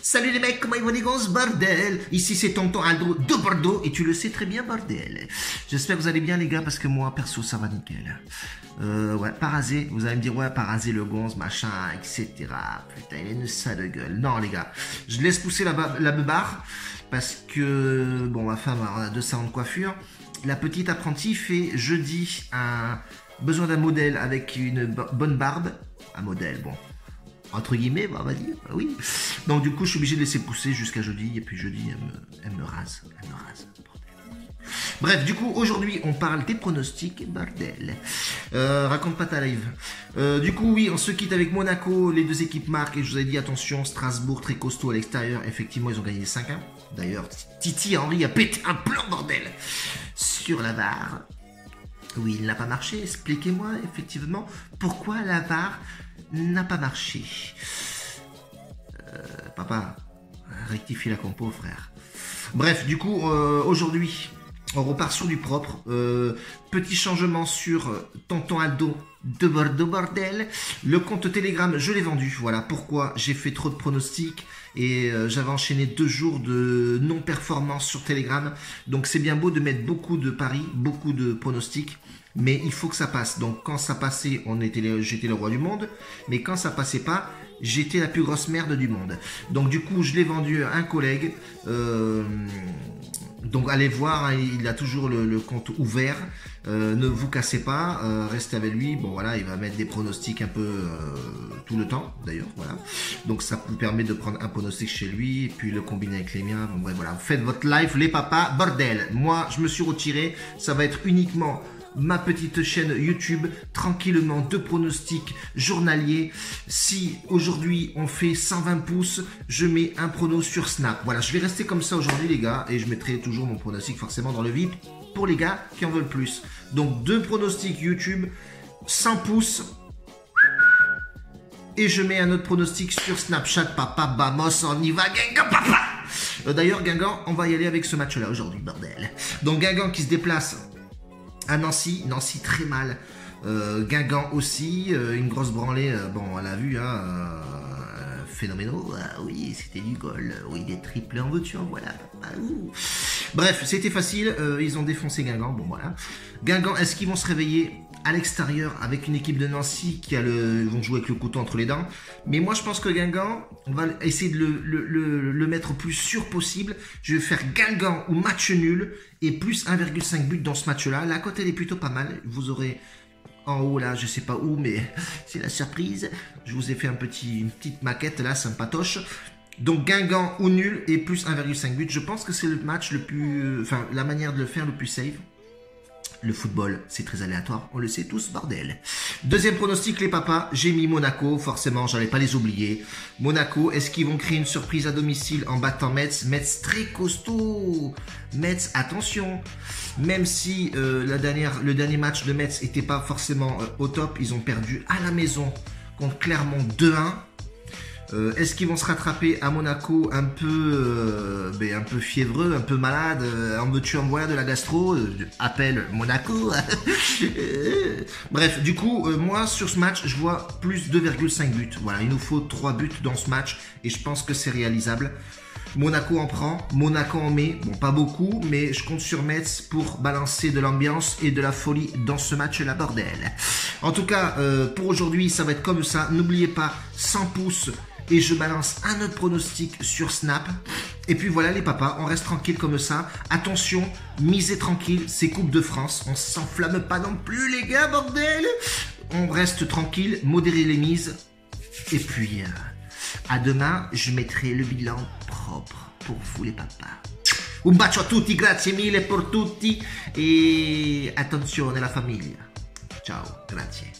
Salut les mecs, comment ils vont les gonzes, bordel? Ici c'est tonton Aldo de Bordeaux et tu le sais très bien, bordel. J'espère que vous allez bien les gars, parce que moi perso ça va nickel. Ouais, parasé, vous allez me dire ouais, parasé le gonze, machin, etc. Putain, il a une sale gueule. Non les gars, je laisse pousser la beubare parce que, bon, ma femme a 2 salons de coiffure. La petite apprentie fait jeudi un besoin d'un modèle avec une bonne barbe. Un modèle, bon, entre guillemets, on va dire, oui. Donc du coup, je suis obligé de laisser pousser jusqu'à jeudi, et puis jeudi, elle me rase, bordel. Bref, du coup, aujourd'hui, on parle des pronostics, bordel. Raconte pas ta live. Du coup, oui, on se quitte avec Monaco, les 2 équipes marquent, et je vous ai dit, attention, Strasbourg, très costaud à l'extérieur, effectivement, ils ont gagné 5-1. D'ailleurs, Titi Henry a pété un plan, bordel, sur la VAR. Oui, il n'a pas marché, expliquez-moi, effectivement, pourquoi la VAR n'a pas marché. Papa, rectifie la compo, frère. Bref, du coup, aujourd'hui, on repart sur du propre. Petit changement sur tonton Aldo de Bordeaux, bordel. Le compte Telegram, je l'ai vendu. Voilà pourquoi j'ai fait trop de pronostics. Et j'avais enchaîné 2 jours de non-performance sur Telegram. Donc c'est bien beau de mettre beaucoup de paris, beaucoup de pronostics. Mais il faut que ça passe. Donc quand ça passait, j'étais le roi du monde. Mais quand ça passait pas, j'étais la plus grosse merde du monde. Donc du coup, je l'ai vendu à un collègue. Donc allez voir, hein, il a toujours le compte ouvert. Ne vous cassez pas, restez avec lui. Bon voilà, il va mettre des pronostics un peu tout le temps d'ailleurs. Voilà. Donc ça vous permet de prendre un pronostic chez lui et puis le combiner avec les miens. Bon bref, voilà, faites votre live les papas, bordel. Moi je me suis retiré, ça va être uniquement ma petite chaîne YouTube, tranquillement, de pronostics journaliers. Si aujourd'hui on fait 120 pouces, je mets un prono sur Snap. Voilà, je vais rester comme ça aujourd'hui les gars, et je mettrai toujours mon pronostic forcément dans le VIP pour les gars qui en veulent plus. Donc 2 pronostics YouTube, 100 pouces, et je mets un autre pronostic sur Snapchat. Papa, vamos, on y va, Guingamp, papa. D'ailleurs, Guingamp, on va y aller avec ce match-là aujourd'hui, bordel. Donc Guingamp qui se déplace à Nancy, Nancy très mal, Guingamp aussi, une grosse branlée, bon on l'a vu, hein, phénoménaux, oui c'était du goal, oui des triples en voiture, voilà. Bref, c'était facile, ils ont défoncé Guingamp, bon voilà. Guingamp, est-ce qu'ils vont se réveiller à l'extérieur avec une équipe de Nancy qui vont jouer avec le couteau entre les dents? Mais moi je pense que Guingamp, on va essayer de le mettre plus sûr possible. Je vais faire Guingamp ou match nul et plus 1,5 but dans ce match-là. La cote elle est plutôt pas mal. Vous aurez en haut là, je sais pas où, mais c'est la surprise. Je vous ai fait une petite maquette là, sympatoche. Donc Guingamp ou nul et plus 1,5 but. Je pense que c'est le match le plus, enfin la manière de le faire le plus safe. Le football, c'est très aléatoire, on le sait tous, bordel. Deuxième pronostic, les papas, j'ai mis Monaco, forcément, j'allais pas les oublier. Monaco, est-ce qu'ils vont créer une surprise à domicile en battant Metz? Metz très costaud. Metz, attention. Même si le dernier match de Metz n'était pas forcément au top, ils ont perdu à la maison contre Clermont 2-1. Est-ce qu'ils vont se rattraper à Monaco un peu fiévreux, un peu malade, en veux-tu en voilà de la gastro, appelle Monaco. Bref, du coup, moi sur ce match, je vois plus 2,5 buts. Voilà, il nous faut 3 buts dans ce match et je pense que c'est réalisable. Monaco en prend, Monaco en met, bon pas beaucoup, mais je compte sur Metz pour balancer de l'ambiance et de la folie dans ce match-là, bordel. En tout cas, pour aujourd'hui, ça va être comme ça. N'oubliez pas, 100 pouces. Et je balance un autre pronostic sur Snap. Et puis voilà les papas, on reste tranquille comme ça. Attention, misez tranquille, c'est Coupe de France. On s'enflamme pas non plus les gars, bordel. On reste tranquille, modérez les mises. Et puis, à demain, je mettrai le bilan propre pour vous les papas. Un bacio a tutti, grazie mille pour tutti. Et attenzione la famiglia. Ciao, grazie.